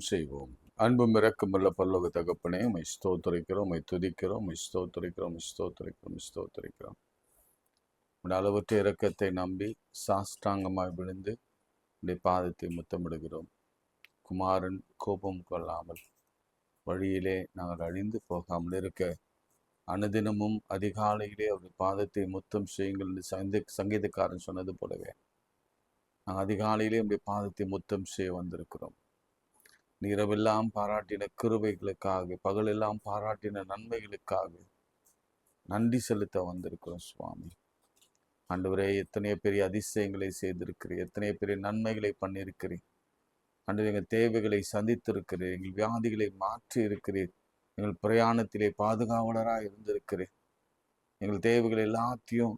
செய்வோம். அன்பும் இரக்கமுள்ள பரலோக தகப்பனே, உம்மை ஸ்தோத்திரிக்கிறோம், உம்மை துதிக்கிறோம், உம்மை ஸ்தோத்திரிக்கிறோம், உம்மை ஸ்தோத்திரிக்கிறோம், உம்மை ஸ்தோத்திரிக்கிறோம். உன் அளவற்ற இரக்கத்தை நம்பி சாஷ்டாங்கமாய் விழுந்து உடைய பாதத்தை முத்தமிடுகிறோம். குமாரன் கோபம் கொள்ளாமல் வழியிலே நாங்கள் அழிந்து போகாமல் இருக்க அனுதினமும் அதிகாலையிலே அவருடைய பாதத்தை முத்தம் செய்யுங்கள் என்று சங்கீதக்காரன் சொன்னது போலவே நாங்கள் அதிகாலையிலே உடைய பாதத்தை முத்தம் செய்ய வந்திருக்கிறோம். இரவெல்லாம் பாராட்டின கிருபைகளுக்காக, பகலெல்லாம் பாராட்டின நன்மைகளுக்காக நன்றி செலுத்த வந்திருக்கிறோம் சுவாமி. ஆண்டவரே, எத்தனையோ பெரிய அதிசயங்களை செய்திருக்கிறேன், எத்தனையோ பெரிய நன்மைகளை பண்ணியிருக்கிறேன். ஆண்டவர், எங்கள் தேவைகளை சந்தித்திருக்கிறேன், எங்கள் வியாதிகளை மாற்றி இருக்கிறேன், எங்கள் பிரயாணத்திலே பாதுகாவலராக இருந்திருக்கிறேன். எங்கள் தேவைகள் எல்லாத்தையும்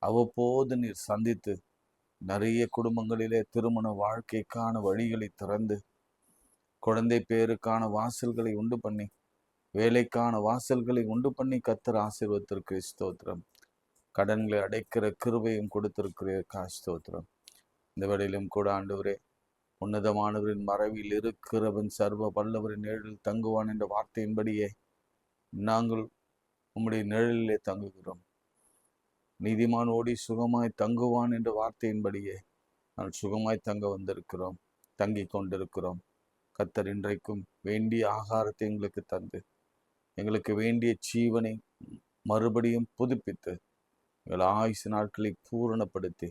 அவ்வப்போது நீர் சந்தித்து நிறைய குடும்பங்களிலே திருமண வாழ்க்கைக்கான வழிகளை திறந்து, குழந்தை பேருக்கான வாசல்களை உண்டு பண்ணி, வேலைக்கான வாசல்களை உண்டு பண்ணி கர்த்தர் ஆசீர்வதித்திருக்கிற ஸ்தோத்திரம். கடன்களை அடைக்கிற கிருபையும் கொடுத்திருக்கிற ஸ்தோத்திரம். இந்த வேளையிலும் கூட ஆண்டவரே, உன்னதமானவரின் மறைவில் இருக்கிறவன் சர்வ வல்லவரின் நிழலில் தங்குவான் என்ற வார்த்தையின்படியே நாங்கள் உம்முடைய நிழலிலே தங்குகிறோம். நீதிமான் ஓடி சுகமாய் தங்குவான் என்ற வார்த்தையின்படியே நாங்கள் சுகமாய் தங்க வந்திருக்கிறோம், தங்கி கொண்டிருக்கிறோம். கர்த்தர் இன்றைக்கும் வேண்டிய ஆகாரத்தை எங்களுக்கு தந்து, எங்களுக்கு வேண்டிய ஜீவனை மறுபடியும் புதுப்பித்து, எங்கள் ஆயுசு நாட்களை பூரணப்படுத்தி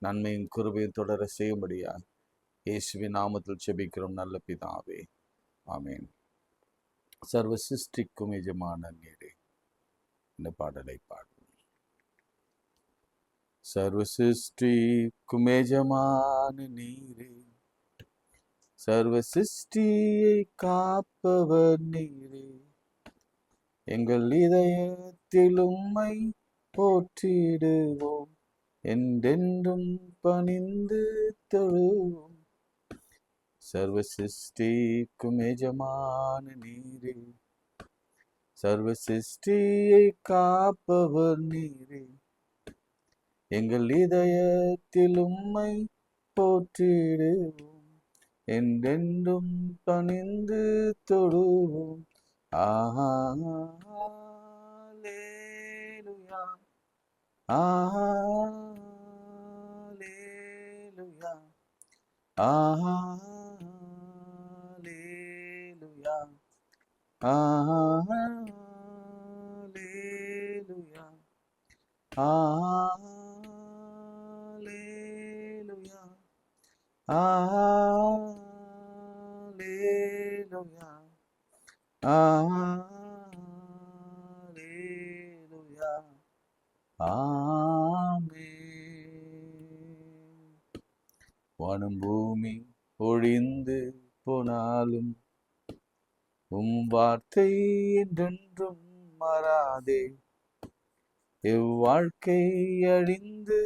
நன்மையும் கிருபையும் தொடர செய்யும்படியாக இயேசுவின் நாமத்தில் ஜெபிக்கிறோம் நல்ல பிதாவே, ஆமேன். சர்வ சிருஷ்டிக்கும் எஜமான நீரே, இந்த பாடலை பாடும். சர்வ சிருஷ்டிக்கும் எஜமான நீரே, சர்வ சிருஷ்டியை காப்பவர் நீரே, எங்கள் இதயத்தில் உம்மை போற்றிடுவோம், என்றென்றும் பணிந்து தொழுவோம். சர்வ சிருஷ்டிக்கும் எஜமான நீரே, சர்வ சிருஷ்டியை காப்பவர் நீரே, எங்கள் இதயத்தில் உம்மை போற்றிடுவோம், என்றென்றும் பணிந்து தொழுவோம். அல்லேலூயா, அல்லேலூயா, அல்லேலூயா, அல்லேலூயா, அல்லேலூயா, அல்லேலூயா, அல்லேலூயா, ஆமென். வானம் பூமி ஒழிந்து போனாலும் உம் வார்த்தை என்றென்றும் மாறாதே. இவ்வாழ்க்கை அழிந்து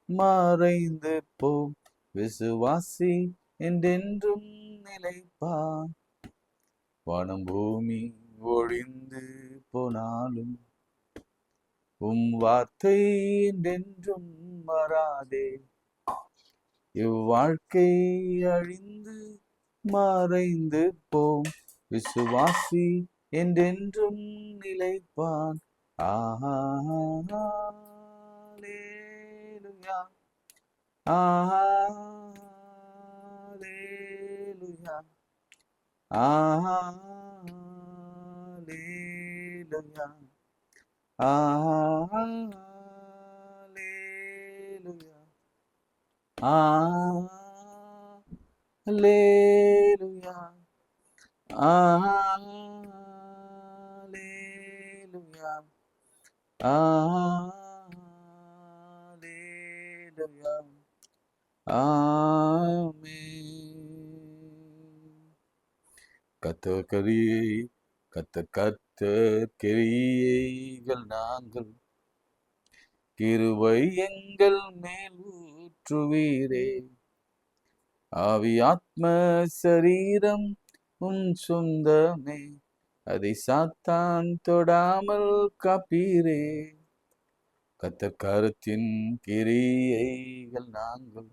மறைந்து போம், விசுவாசி என்றென்றும் நிலைப்பான். வானம் பூமி ஒழிந்து போனாலும் உம் வார்த்தை என்றென்றும் மாறாதே. இவ்வாழ்க்கை அழிந்து மறைந்து போம், விசுவாசி என்றென்றும் நிலைப்பான். அல்லேலூயா, அல்லேலூயா, அல்லேலூயா, அல்லேலூயா, அல்லேலூயா, அல்லேலூயா, அல்லேலூயா, ஆமென். கர்த்தர் கிரியைகள் நாங்கள் கிருபை எங்கள் மேல் ஊற்றுவீரே. ஆவி ஆத்ம சரீரம் உன் சொந்தமே, அதை சாத்தான் தொடாமல் காப்பீரே. கர்த்தர் கரத்தின் கிரியைகள் நாங்கள்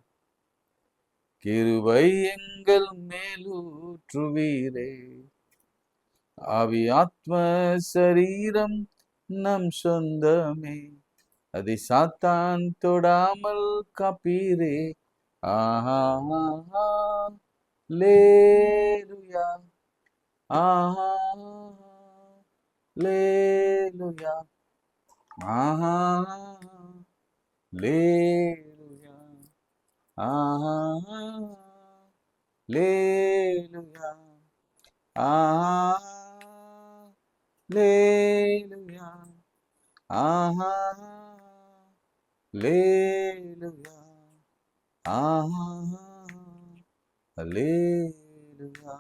கிருபை எங்கள் மேலூற்றுவீரே. ஆவி ஆத்ம சரீரம் நம் சொந்தமே, அதை சாத்தான் தொடாமல் காப்பீரே. ஆஹா லேலுயா, ஆஹா லேலுயா, ஆஹா லேலுயா, ஆஹா லேலுயா, ஆஹா லேலுயா, ஆஹா லேலுயா, ஆஹா லேலுயா.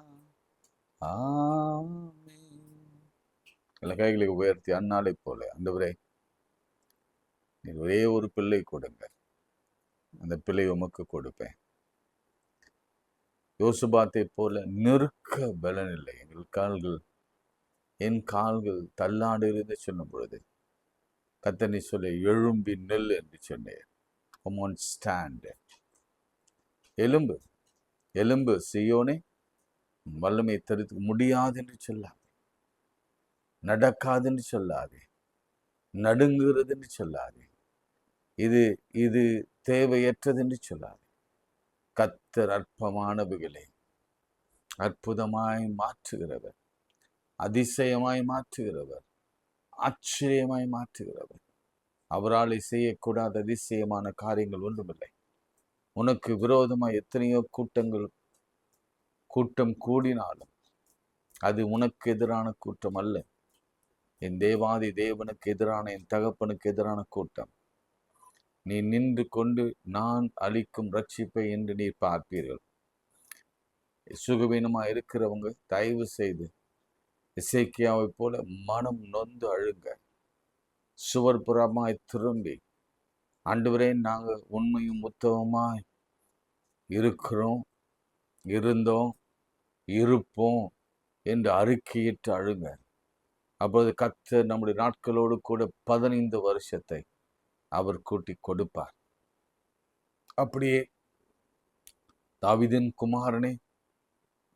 ஆமென். எல்லா கைகளை உயர்த்தி அந்நாளை போல, ஆண்டவரே நீர் ஒரே ஒரு பிள்ளை கொடுங்க, அந்த பிள்ளை உமக்கு கொடுப்பேன். யோசுபாத்தை போல நிற்க பலன் இல்லை, என் கால்கள் தள்ளாடுகிறது சொல்லும் பொழுது கர்த்தர் நீ சொல்ல எழும்பி நெல் என்று சொன்னேன். Come on, stand. எலும்பு எலும்பு சீயோனே, வல்லமை தரித்து முடியாது என்று சொல்லாதே, நடக்காது என்று சொல்லாதே, நடுங்குகிறது என்று சொல்லாதே, இது இது தேவையற்றது என்று சொல்லாதே. கர்த்தர் அற்பமானவைகளை அற்புதமாய் மாற்றுகிறவர், அதிசயமாய் மாற்றுகிறவர், ஆச்சரியமாய் மாற்றுகிறவர். அவரால் செய்யக்கூடாத அதிசயமான காரியங்கள் ஒன்றுமில்லை. உனக்கு விரோதமாய் எத்தனையோ கூட்டம் கூடினாலும் அது உனக்கு எதிரான கூட்டம் அல்ல. என் தேவாதி தேவனுக்கு எதிரான, என் தகப்பனுக்கு எதிரான கூட்டம். நீ நின்று கொண்டு நான் அளிக்கும் ரட்சிப்பை என்று நீ பார்ப்பீர்கள். சுகவீனமா இருக்கிறவங்க தயவு செய்து எசேக்கியாவை போல மனம் நொந்து அழுங்க. சுவர் புறமாய் திரும்பி, ஆண்டவரே நாங்க உண்மையும் உத்தமமாய் இருக்கிறோம், இருந்தோம், இருப்போம் என்று அறிக்கையிட்டு அழுங்க. அப்போது கர்த்தர் நம்முடைய நாட்களோடு கூட 15 வருஷத்தை அவர் கூட்டி கொடுப்பார். அப்படியே தாவீதின் குமாரனே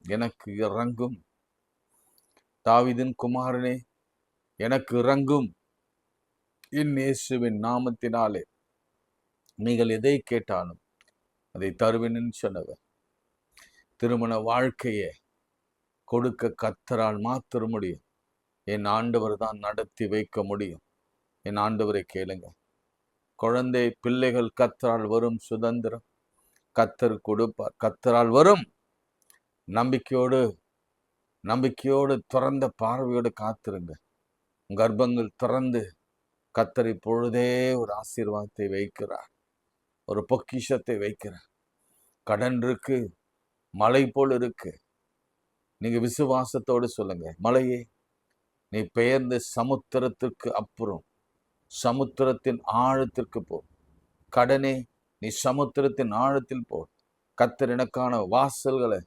எனக்கு இறங்கும், தாவீதின் குமாரனே எனக்கு இறங்கும், என் இயேசுவின் நாமத்தினாலே நீங்கள் எதை கேட்டாலும் அதை தருவேன்னு சொன்னவர். திருமண வாழ்க்கையை கொடுக்க கர்த்தரால் மாத்திர முடியும். என் ஆண்டவர் தான் நடத்தி வைக்க முடியும். என் ஆண்டவரை கேளுங்க. குழந்தை பிள்ளைகள் கர்த்தரால் வரும் சுதந்திரம் கர்த்தர் கொடுப்பார். கர்த்தரால் வரும். நம்பிக்கையோடு திறந்த பார்வையோடு காத்திருங்க. கர்ப்பங்கள் திறந்து கர்த்தர் இப்பொழுதே ஒரு ஆசீர்வாதத்தை வைக்கிறார், ஒரு பொக்கிஷத்தை வைக்கிறார். கடன் இருக்கு, மலை போல் இருக்கு. நீங்க விசுவாசத்தோடு சொல்லுங்க, மலையே நீ பெயர்ந்த சமுத்திரத்திற்கு அப்புறம் சமுத்திரத்தின் ஆழத்திற்கு போ. கடனே நீ சமுத்திரத்தின் ஆழத்தில் போ. கர்த்தர் எனக்கான வாசல்களை,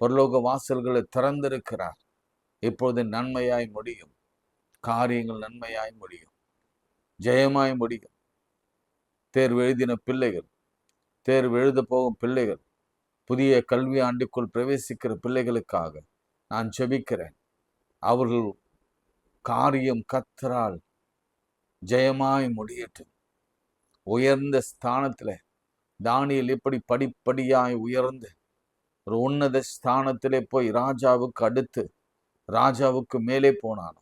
பரலோக வாசல்களை திறந்திருக்கிறார். இப்பொழுது நன்மையாய் முடியும், காரியங்கள் நன்மையாய் முடியும், ஜெயமாய் முடியும். தேர்வு எழுதின பிள்ளைகள், தேர்வு எழுத போகும் பிள்ளைகள், புதிய கல்வி ஆண்டுக்குள் பிரவேசிக்கிற பிள்ளைகளுக்காக நான் ஜெபிக்கிறேன். அவர்கள் காரியம் கர்த்தரால் ஜெயமாய் முடியட்டும். உயர்ந்த ஸ்தானத்துல தானியேல் எப்படி படிப்படியாய் உயர்ந்து ஒரு உன்னத ஸ்தானத்திலே போய் ராஜாவுக்கு மேலே போனானோ,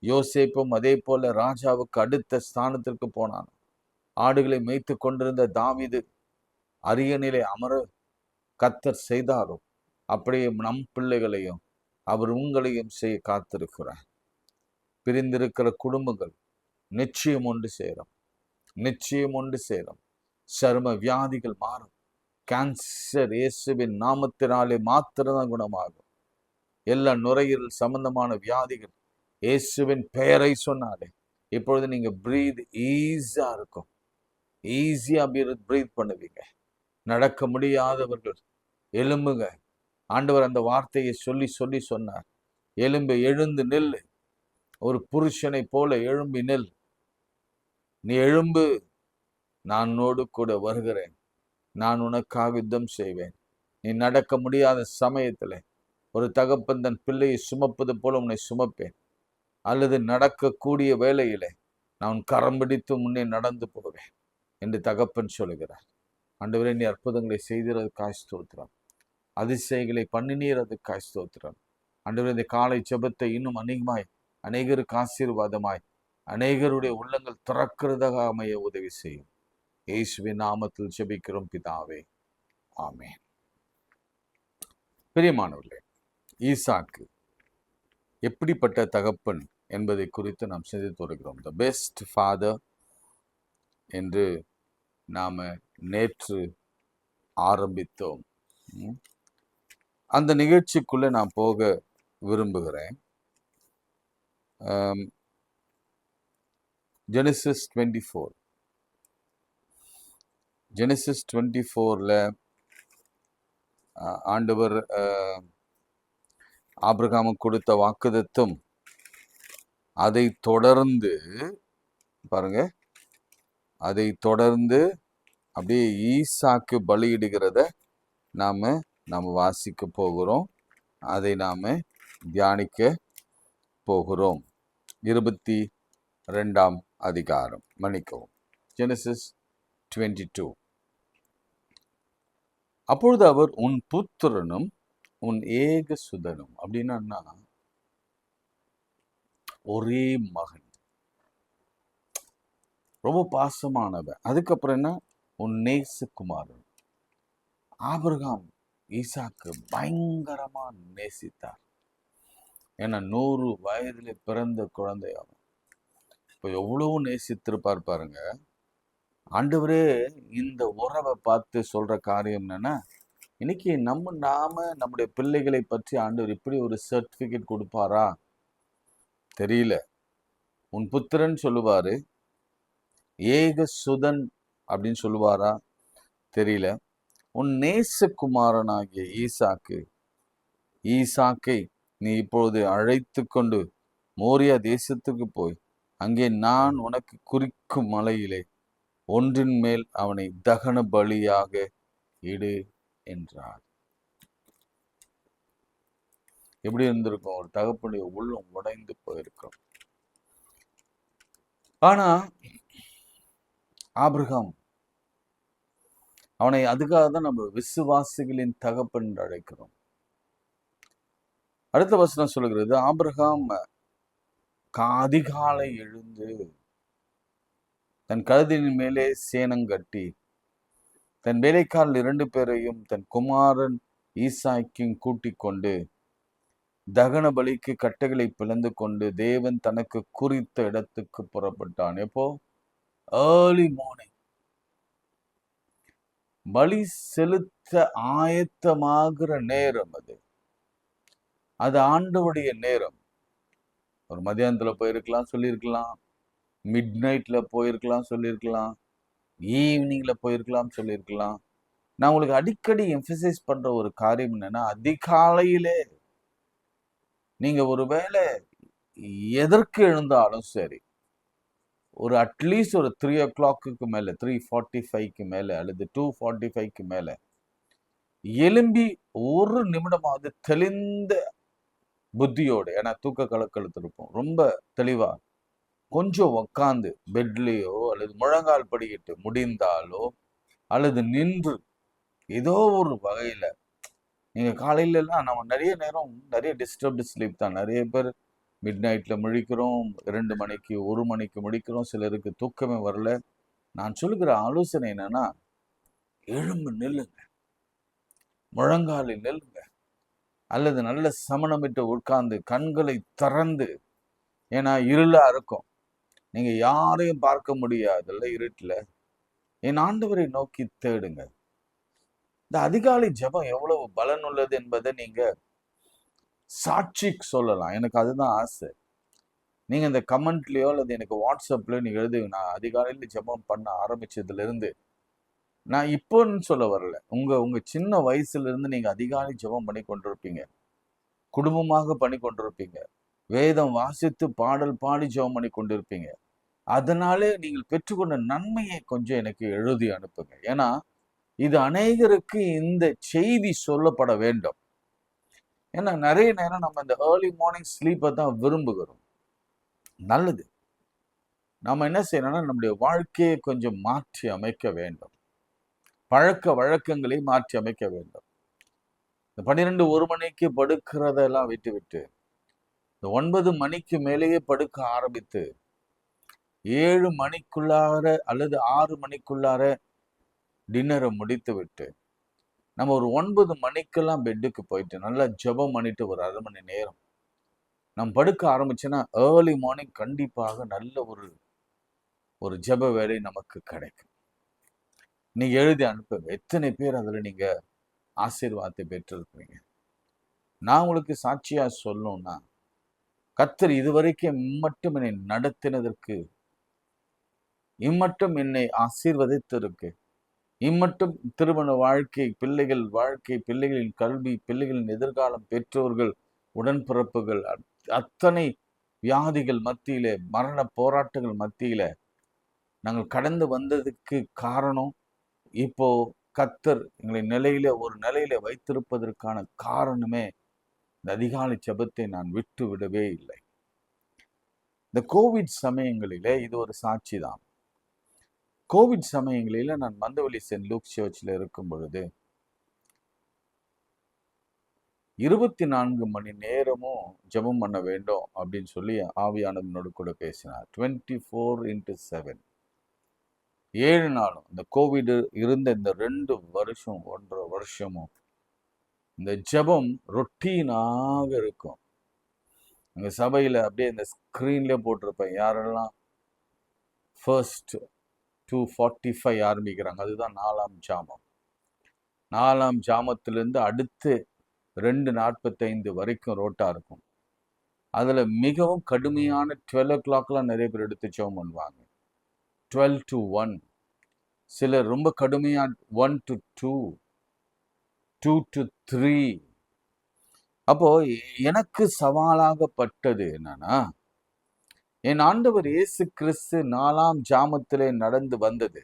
யோசேப்பும் அதே போல ராஜாவுக்கு அடுத்த ஸ்தானத்திற்கு போனானோ. ஆடுகளை மேய்த்து கொண்டிருந்த தாவீது அரியணையிலே அமர கர்த்தர் செய்தாரோ, அப்படியே நம் பிள்ளைகளையும் அவர் உங்களையும் செய்ய காத்திருக்கிறார். பிரிந்திருக்கிற குடும்பங்கள் நிச்சயம் ஒன்று சேரும், நிச்சயம் ஒன்று சேரும். சரும வியாதிகள் மாறும். கேன்சர் இயேசுவின் நாமத்தினாலே மாத்திரம்தான் குணமாகும். எல்லா நுரையீரல் சம்பந்தமான வியாதிகள் இயேசுவின் பெயரை சொன்னாலே இப்பொழுது நீங்க பிரீத் ஈஸியா இருக்கும், ஈஸியா பிரீத் பண்ணுவீங்க. நடக்க முடியாதவர்கள் எலும்புங்க. ஆண்டவர் அந்த வார்த்தையை சொல்லி சொன்னார், எலும்பு எழுந்து நெல்லு, ஒரு புருஷனை போல எழும்பி நெல். நீ எழும்பு, நான் உன்னோடு கூட வருகிறேன், நான் உனக்காக யுத்தம் செய்வேன். நீ நடக்க முடியாத சமயத்துல ஒரு தகப்பன் தன் பிள்ளையை சுமப்பது போல உன்னை சுமப்பேன். அல்லது நடக்கக்கூடிய வேளையிலே நான் கரம் பிடித்து முன்னே நடந்து போவேன் என்று தகப்பன் சொல்லுகிறார். ஆண்டவரே, நீ அற்புதங்களை செய்திறதுக்காய் ஸ்தோத்திரம். அதிசயங்களை பண்ணினீரதுக்காய் ஸ்தோத்திரம். ஆண்டவரே, இந்த காலை ஜெபத்தை இன்னும் அதிகமாய் அநேகருக்கு ஆசீர்வாதமாய் அநேகருடைய உள்ளங்கள் திறக்கிறதாக அமைய உதவி செய்யும். இயேசுவின் நாமத்தில் ஜெபிக்கிறோம் பிதாவே, ஆமென். பிரியமானவர்களே, ஈசாக்கு எப்படிப்பட்ட தகப்பன் என்பதை குறித்து நாம் சிந்தித்து வருகிறோம். த பெஸ்ட் ஃபாதர் என்று நாம நேற்று ஆரம்பித்தோம். அந்த நிகழ்ச்சிக்குள்ள நான் போக விரும்புகிறேன். ஜெனசிஸ் 24 ஜெனசிஸ் 24ல ஆண்டவர் ஆபிரகாமுக்கு கொடுத்த வாக்குத்தத்தம், அதை தொடர்ந்து பாருங்க, அதை தொடர்ந்து அப்படியே ஈசாக்கு பலியிடுகிறத நாம வாசிக்க போகிறோம். அதை நாம தியானிக்க போகிறோம். 22ஆம் அதிகாரம், மன்னிக்கவும், ஜெனசிஸ் 22. அப்பொழுது அவர் உன் புத்திரனும் உன் ஏக சுதனும், அப்படின்னா ஒரே மகன், ரொம்ப பாசமானவன். அதுக்கப்புறம் என்ன, உன் நேசகுமாரன். ஆபிரகாம் ஈசாக்கு பயங்கரமா நேசித்தார். ஏன்னா 100 வயதுல பிறந்த குழந்தை அவன். இப்போ எவ்வளவு நேசித்திருப்பார் பாருங்க. ஆண்டவரே இந்த உறவை பார்த்து சொல்ற காரியம் என்னன்னா, இன்னைக்கு நம்முடைய பிள்ளைகளை பற்றி ஆண்டவர் இப்படி ஒரு சர்டிபிகேட் கொடுப்பாரா தெரியல. உன் புத்திரன் சொல்லுவாரு, ஏக சுதன் அப்படின்னு சொல்லுவாரா தெரியல. உன் நேசகுமாரனாகிய ஈசாக்கை நீ இப்பொழுது அழைத்து கொண்டு மோரியா தேசத்துக்கு போய் அங்கே நான் உனக்கு குறிக்கும் மலையிலே ஒன்றின் மேல் அவனை தகன பலியாக இடு என்றார். எப்படி இருந்திருக்கும்? ஒரு தகப்பனுடைய உள்ளம் உடைந்து போயிருக்கும். ஆனா ஆபிரகாம், அவனை அதுக்காக தான் நம்ம விசுவாசிகளின் தகப்பன் என்று அழைக்கிறோம். அடுத்த வசனம் சொல்லுகிறது, ஆபிரகாம் அதிகாலை எழுந்து தன் கழுதின் மேலே சேனங்கட்டி தன் வேலைக்காரர் 2 பேரையும் தன் குமாரன் ஈசாக்கையும் கூட்டிக் கொண்டு தகன பலிக்கு கட்டைகளை பிளந்து கொண்டு தேவன் தனக்கு குறித்த இடத்துக்கு புறப்பட்டான். எப்போ? Early morning. பலி செலுத்த ஆயத்தமாகிற நேரம் அது ஆண்டவருடைய நேரம். ஒரு மதியானத்துல போயிருக்கலாம், சொல்லியிருக்கலாம். மிட் நைட்ல போயிருக்கலாம், சொல்லியிருக்கலாம். ஈவினிங்ல போயிருக்கலாம், சொல்லியிருக்கலாம். நான் உங்களுக்கு அடிக்கடி எம்பசைஸ் பண்ற ஒரு காரியம் என்னன்னா, அதிகாலையிலே நீங்க ஒருவேளை எதற்கு எழுந்தாலும் சரி, ஒரு அட்லீஸ்ட் ஒரு 3 o'clock மேல, 3:45 மேல அல்லது 2:45 மேல எழும்பி ஒரு நிமிடமாவது தெளிந்த புத்தியோடு, ஏன்னா தூக்க கலக்கழுத்து இருப்போம், ரொம்ப தெளிவா கொஞ்சம் உக்காந்து பெட்லேயோ அல்லது முழங்கால் படிக்கிட்டு முடிந்தாலோ அல்லது நின்று ஏதோ ஒரு வகையில, நீங்க காலையில எல்லாம் நம்ம நிறைய டிஸ்டர்ப்டு ஸ்லீப் தான். நிறைய பேர் மிட் நைட்ல முழிக்கிறோம், 2 மணிக்கு 1 மணிக்கு முழிக்கிறோம், சிலருக்கு தூக்கமே வரல. நான் சொல்லுகிற ஆலோசனை என்னன்னா, எழும்பு நில்லுங்க, முழங்காலில் நில்லுங்க, அல்லது நல்ல சமணமிட்டு உட்கார்ந்து கண்களை திறந்து, ஏன்னா இருளா இருக்கும், நீங்க யாரையும் பார்க்க முடியாதுல்ல இருட்டுல, என் ஆண்டவரை நோக்கி தேடுங்க. இந்த அதிகாலை ஜெபம் எவ்வளவு பலன் உள்ளது என்பதை நீங்க சாட்சிக்கு சொல்லலாம். எனக்கு அதுதான் ஆசை. நீங்க இந்த கமெண்ட்லயோ அல்லது எனக்கு வாட்ஸ்அப்லயோ நீங்க எழுது, நான் அதிகாலையில ஜெபம் பண்ண ஆரம்பிச்சதுல இருந்து, நான் இப்போன்னு சொல்ல வரல, உங்க சின்ன வயசுல இருந்து நீங்க அதிகாலை ஜெபம் பண்ணி கொண்டிருப்பீங்க, குடும்பமாக பண்ணி கொண்டிருப்பீங்க, வேதம் வாசித்து பாடல் பாடி ஜெபம் பண்ணி கொண்டிருப்பீங்க. அதனாலே நீங்கள் பெற்றுக்கொண்ட நன்மையை கொஞ்சம் எனக்கு எழுதி அனுப்புங்க. ஏன்னா இது அநேகருக்கு இந்த செய்தி சொல்லப்பட வேண்டும். ஏன்னா நிறைய நேரம் நம்ம இந்த ஏர்லி மார்னிங் ஸ்லீப்பை தான் விரும்புகிறோம். நல்லது. நம்ம என்ன செய்யணும்னா நம்முடைய வாழ்க்கையை கொஞ்சம் மாற்றி அமைக்க வேண்டும். பழக்க வழக்கங்களை மாற்றி அமைக்க வேண்டும். இந்த 12-1 மணிக்கு படுக்கிறதெல்லாம் விட்டு இந்த 9 மணிக்கு மேலேயே படுக்க ஆரம்பித்து 7 மணிக்குள்ளார அல்லது 6 மணிக்குள்ளார டின்னரை முடித்து விட்டு நம்ம ஒரு 9 மணிக்கெல்லாம் பெட்டுக்கு போயிட்டு நல்லா ஜெபம் பண்ணிட்டு ஒரு 1/2 மணி நேரம் நம்ம படுக்க ஆரம்பிச்சோன்னா ஏர்லி மார்னிங் கண்டிப்பாக நல்ல ஒரு ஜெப வேலை நமக்கு கிடைக்கும். நீங்க எழுதி அனுப்புங்க. எத்தனை பேர் அதில் நீங்க ஆசீர்வாதத்தை பெற்றிருக்கிறீங்க? நான் உங்களுக்கு சாட்சியா சொல்லணும்னா, கர்த்தர் இதுவரைக்கும் இம்மட்டும் என்னை நடத்தினதற்கு, இம்மட்டும் என்னை ஆசீர்வதித்திருக்கு, இம்மட்டும் திருமண வாழ்க்கை, பிள்ளைகள் வாழ்க்கை, பிள்ளைகளின் கல்வி, பிள்ளைகளின் எதிர்காலம், பெற்றோர்கள், உடன்பிறப்புகள், அத்தனை வியாதிகள் மத்தியில, மரண போராட்டங்கள் மத்தியில நாங்கள் கடந்து வந்ததுக்கு காரணம், இப்போ கர்த்தர் எங்களை ஒரு நிலையில வைத்திருப்பதற்கான காரணமே இந்த அதிகாலை ஜெபத்தை நான் விட்டு விடவே இல்லை. இந்த கோவிட் சமயங்களிலே இது ஒரு சாட்சி தான். கோவிட் சமயங்களில நான் மந்தவெளி சென்ட் லூக் சர்ச்சில் இருக்கும் பொழுது 24 மணி நேரமும் ஜெபம் பண்ண வேண்டும் அப்படின்னு சொல்லி ஆவியானவனோடு கூட பேசினார். 24/7 7 நாளும் இந்த கோவிட் இருந்த இந்த 2 வருஷம் 1.5 வருஷமும் இந்த ஜெபம் ரொட்டீனாக இருக்கும். எங்க சபையில அப்படியே இந்த ஸ்கிரீன்ல போட்டிருப்பேன், யாரெல்லாம் ஃபர்ஸ்ட் 2:45 ஆரம்பிக்கிறாங்க, அதுதான் 4ஆம் ஜாமம். 4ஆம் ஜாமத்திலிருந்து அடுத்து 2:45 வரைக்கும் ரோட்டா இருக்கும். அதுல மிகவும் கடுமையான 12 o'clockலாம் நிறைய பேர் எடுத்து ஜெபம் பண்ணுவாங்க. 12 to 1, சிலர் ரொம்ப கடுமையா 1 to 2, 2 to 3. அப்போ எனக்கு சவாலாகப்பட்டது என்னன்னா, என் ஆண்டவர் இயேசு கிறிஸ்து 4ஆம் ஜாமத்திலே நடந்து வந்தது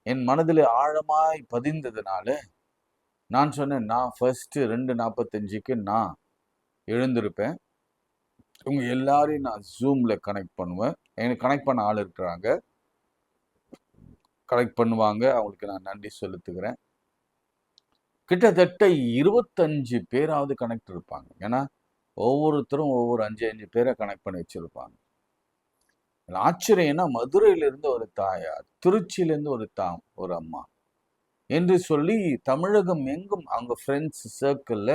என் மனதிலே ஆழமாய் பதிந்ததுனால நான் சொன்னேன், நான் ஃபர்ஸ்ட் 2:45க்கு நான் எழுந்திருப்பேன். உங்க எல்லாரையும் நான் ஜூம்ல கனெக்ட் பண்ணுவேன். எனக்கு கனெக்ட் பண்ண ஆள் இருக்கிறாங்க, கனெக்ட் பண்ணுவாங்க. அவங்களுக்கு நான் நன்றி செலுத்துகிறேன். கிட்டத்தட்ட 25 பேராவது கனெக்ட் இருப்பாங்க. ஏன்னா ஒவ்வொருத்தரும் ஒவ்வொரு 5 பேரை கனெக்ட் பண்ணி வச்சிருப்பாங்க. ஆச்சரியம்னா மதுரையிலிருந்து ஒரு தாயார், திருச்சியிலிருந்து ஒரு அம்மா என்று சொல்லி தமிழகம் எங்கும் அவங்க ஃப்ரெண்ட்ஸ் சர்க்கிள்ல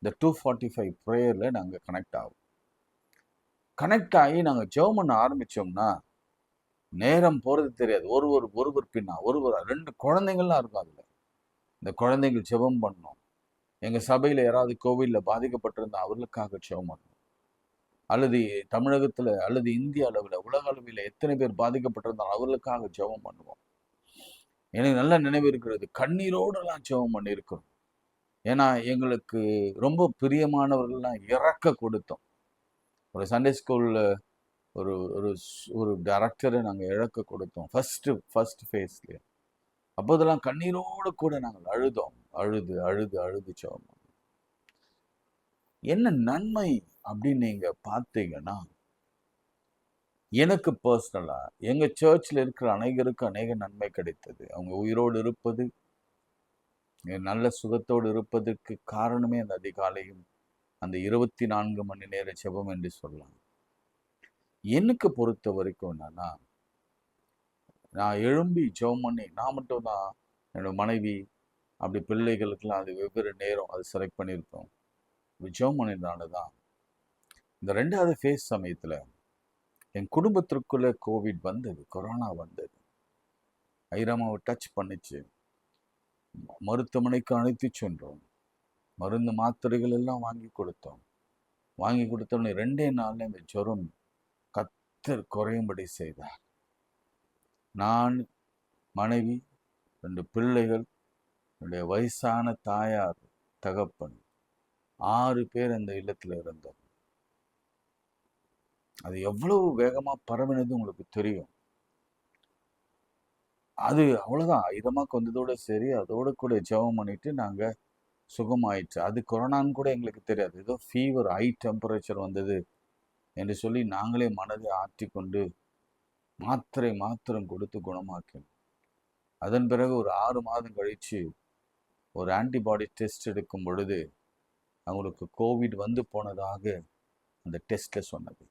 இந்த 2:45 ப்ரேயர்ல நாங்கள் கனெக்ட் ஆகும். கனெக்ட் ஆகி நாங்கள் ஜெபம் பண்ண ஆரம்பிச்சோம்னா நேரம் போறது தெரியாது. ஒருவர் பின்னா ஒருவர் 2 குழந்தைங்கள்லாம் இருக்கும். அதுல இந்த குழந்தைகள் ஜெபம் பண்ணோம். எங்க சபையில யாராவது கோவில்ல பாதிக்கப்பட்டிருந்தா அவர்களுக்காக ஜெபம் பண்ணோம். அல்லது தமிழகத்துல அல்லது இந்திய அளவில் உலக அளவில் எத்தனை பேர் பாதிக்கப்பட்டிருந்தாலும் அவர்களுக்காக ஜெபம் பண்ணுவோம். எனக்கு நல்ல நினைவு இருக்கிறது, கண்ணீரோடெல்லாம் ஜெபம் பண்ணியிருக்கிறோம். ஏன்னா எங்களுக்கு ரொம்ப பிரியமானவர்கள்லாம் இறக்க கொடுத்தோம். ஒரு சண்டே ஸ்கூல்ல ஒரு ஒரு டைரக்டரை நாங்கள் இழக்க கொடுத்தோம் ஃபர்ஸ்ட் ஃபேஸ்ல. அப்போதெல்லாம் கண்ணீரோடு கூட நாங்கள் அழுதோம். அழுது ஜெபம். என்ன நன்மை அப்படின்னு நீங்க பார்த்தீங்கன்னா, எனக்கு பர்சனலா எங்க சர்ச்சில் இருக்கிற அநேகருக்கு அநேக நன்மை கிடைத்தது. அவங்க உயிரோடு இருப்பது, நல்ல சுகத்தோடு இருப்பதற்கு காரணமே அந்த அதிகாலையும் அந்த 24 மணி நேர ஜெபம் என்று சொல்லலாம். எனக்கு பொறுத்த வரைக்கும் என்னன்னா, நான் எழும்பி ஜெபம் பண்ணி, நான் மட்டும் தான், என்னோட மனைவி அப்படி பிள்ளைகளுக்கெல்லாம் அது வெவ்வேறு நேரம் அது செலக்ட் பண்ணியிருக்கோம். ஜெபம் பண்ணினால தான் இந்த 2வது ஃபேஸ் சமயத்தில் என் குடும்பத்திற்குள்ள கோவிட் வந்தது, கொரோனா வந்தது. ஐராமாவை டச் பண்ணிச்சு. மருத்துவமனைக்கு அழைத்து சென்றோம். மருந்து மாத்திரைகள் எல்லாம் வாங்கி கொடுத்தோம். வாங்கி கொடுத்தோடனே 2 நாள்ல இந்த ஜுரம் கர்த்தர் குறையும்படி செய்தார். நான், மனைவி, 2 பிள்ளைகள், என்னுடைய வயசான தாயார், தகப்பன், 6 பேர் அந்த இல்லத்துல இருந்தோம். அது எவ்வளவு வேகமா பரவினது உங்களுக்கு தெரியும். அது அவ்வளோதான். இதமாக்கு வந்ததோட சரி, அதோட கூட ஜெபம் பண்ணிட்டு நாங்க சுகமாயிற்று. அது கொரோனான்னு கூட எங்களுக்கு தெரியாது. ஏதோ ஃபீவர், ஹை டெம்பரேச்சர் வந்தது என்று சொல்லி நாங்களே மனதை ஆற்றிக்கொண்டு மாத்திரம் கொடுத்து குணமாக்கினோம். அதன் பிறகு ஒரு 6 மாதம் கழிச்சு ஒரு ஆன்டிபாடி டெஸ்ட் எடுக்கும் பொழுது அவங்களுக்கு கோவிட் வந்து போனதாக அந்த டெஸ்ட்ல சொன்னது.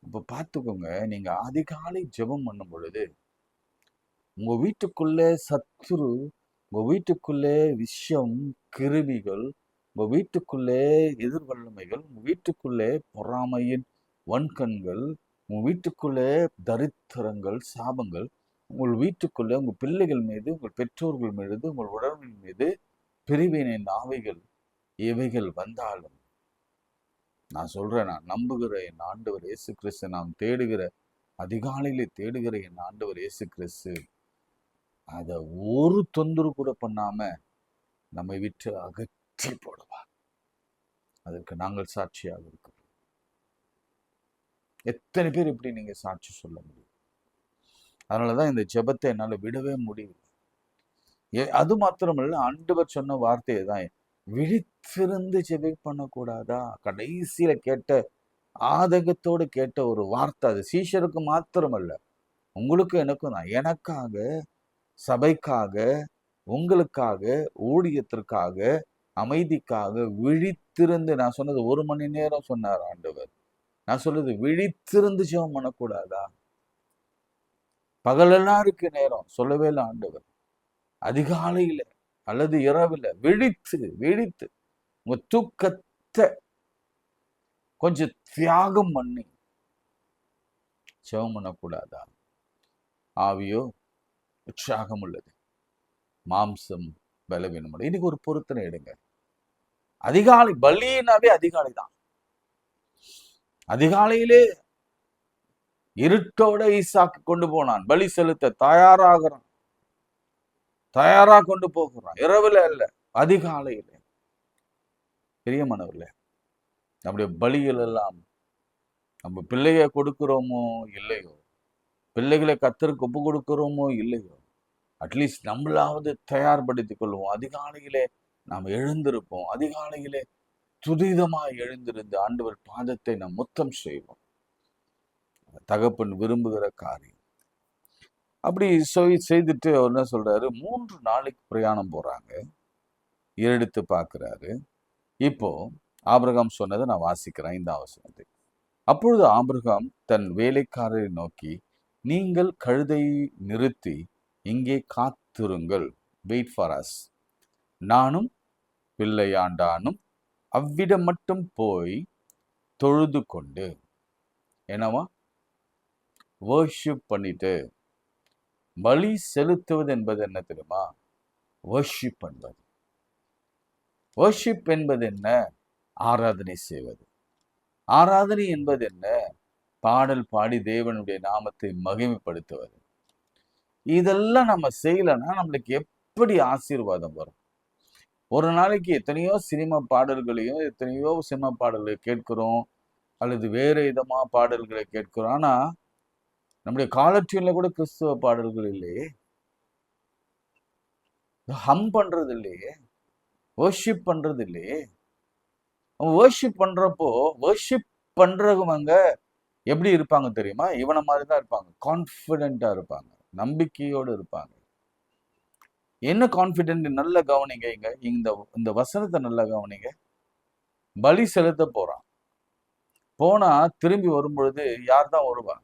இப்போ பார்த்துக்கோங்க, நீங்க அதிகாலை ஜெபம் பண்ணும் பொழுது உங்க வீட்டுக்குள்ளே சத்துரு, உங்க வீட்டுக்குள்ளே விஷம், கிருமிகள், உங்க வீட்டுக்குள்ளே எதிர்வல்லமைகள், உங்க வீட்டுக்குள்ளே பொறாமையின் வன்கண்கள், உங்க வீட்டுக்குள்ளே தரித்திரங்கள், சாபங்கள், உங்கள் வீட்டுக்குள்ளே உங்க பிள்ளைகள் மீது, உங்கள் பெற்றோர்கள் மீது, உங்கள் உறவின் மீது பிரிவினை ஆவிகள் இவைகள் வந்தாலும், நான் சொல்றேன், நான் நம்புகிற என் ஆண்டவர் இயேசு கிறிஸ்து, நாம் தேடுகிற அதிகாலையிலே தேடுகிற என் ஆண்டவர் இயேசு கிறிஸ்து அதை ஒரு தொந்தரவு கூட பண்ணாம நம்மை விட்டு அகற்றி போடுவார். அதற்கு நாங்கள் சாட்சியாக இருக்கிறோம். எத்தனை பேர் இப்படி நீங்க சாட்சி சொல்ல முடியும்? அதனாலதான் இந்த ஜெபத்தை என்னால விடவே முடியல. அது மாத்திரமல்ல, ஆண்டவர் சொன்ன வார்த்தையை தான், விழித்திருந்து ஜெப பண்ணக்கூடாதா? கடைசியில கேட்ட ஆதங்கத்தோடு கேட்ட ஒரு வார்த்தை. அது சீஷருக்கு மாத்திரமல்ல, உங்களுக்கும் எனக்கும் தான். எனக்காக, சபைக்காக, உங்களுக்காக, ஊழியத்திற்காக, அமைதிக்காக விழித்திருந்து, நான் சொன்னது 1 மணி நேரம் சொன்னார் ஆண்டவர். நான் சொல்றது விழித்திருந்து ஜெபம் பண்ணக்கூடாதா? பகலெல்லாம் இருக்கு நேரம், சொல்லவே இல்லை ஆண்டவர். அதிகாலையில அல்லது இரவுல விழித்து உங்க தூக்கத்தை கொஞ்சம் தியாகம் பண்ணி ஜெபம் பண்ணக்கூடாதா? ஆவியோ உற்சாகம் உள்ளது, மாம்சம் பலவீனம். இன்னைக்கு ஒரு பொருத்தனை எடுங்க. அதிகாலை பலினாவே அதிகாலை தான். அதிகாலையிலே இருட்டோட ஈசாக்கு கொண்டு போனான், பலி செலுத்த தயாரா கொண்டு போகிறான். இரவுல அல்ல, அதிகாலையில. பிரியமானவர்களே, நம்முடைய பலிகள் எல்லாம் நம்ம பிள்ளைய கொடுக்கிறோமோ இல்லையோ, பிள்ளைகளை கர்த்தருக்கு ஒப்பு கொடுக்கிறோமோ இல்லையோ, அட்லீஸ்ட் நம்மளாவது தயார்படுத்திக் கொள்வோம். அதிகாலையிலே நாம் எழுந்திருப்போம். அதிகாலையிலே துரிதமாய் எழுந்திருந்து ஆண்டவர் பாதத்தை நாம் முத்தம் செய்வோம். தகப்பன் விரும்புகிற காரியம். அப்படி செய்துட்டு அவர் என்ன சொல்றாரு, 3 நாளைக்கு பிரயாணம் போறாங்க. எடுத்து பார்க்கிறாரு. இப்போ ஆபிரகாம் சொன்னதை நான் வாசிக்கிறேன், 5ஆம் வசனத்தை. அப்பொழுது ஆபிரகாம் தன் வேலைக்காரரை நோக்கி, நீங்கள் கழுதையை நிறுத்தி இங்கே காத்திருங்கள், வெயிட் ஃபார் அஸ். நானும் பிள்ளையாண்டானும் அவ்விடம் மட்டும் போய் தொழுது கொண்டு, என்னவா, வர்ஷிப் பண்ணிட்டு. பலி செலுத்துவது என்பது என்ன தெரியுமா? வர்ஷிப் என்பது. வர்ஷிப் என்பது என்ன? ஆராதனை செய்வது. ஆராதனை என்பது என்ன? பாடல் பாடி தேவனுடைய நாமத்தை மகிமைப்படுத்துவது. இதெல்லாம் நம்ம செய்யலைன்னா நம்மளுக்கு எப்படி ஆசீர்வாதம் வரும்? ஒரு நாளைக்கு எத்தனையோ சினிமா பாடல்களையும் எத்தனையோ சினிமா பாடல்களை கேட்கிறோம், அல்லது வேறு விதமா பாடல்களை கேட்கிறோம். ஆனா நம்முடைய காலட்யூன்ல கூட கிறிஸ்துவ பாடல்கள் இல்லையே, ஹம் பண்றது இல்லையே, வர்ஷிப் பண்றது இல்லையே. வர்ஷிப் பண்றப்போ வர்ஷிப் பண்றவங்க எப்படி இருப்பாங்க தெரியுமா? இவனை மாதிரி தான் இருப்பாங்க. கான்ஃபிடென்ட்டா இருப்பாங்க, நம்பிக்கையோடு இருப்பாங்க. என்ன கான்ஃபிடென்ட்? நல்ல கவனிங்க, இந்த வசனத்தை நல்ல கவனிங்க. பலி செலுத்த போறான். போனா திரும்பி வரும் பொழுது யார் தான் வருவா?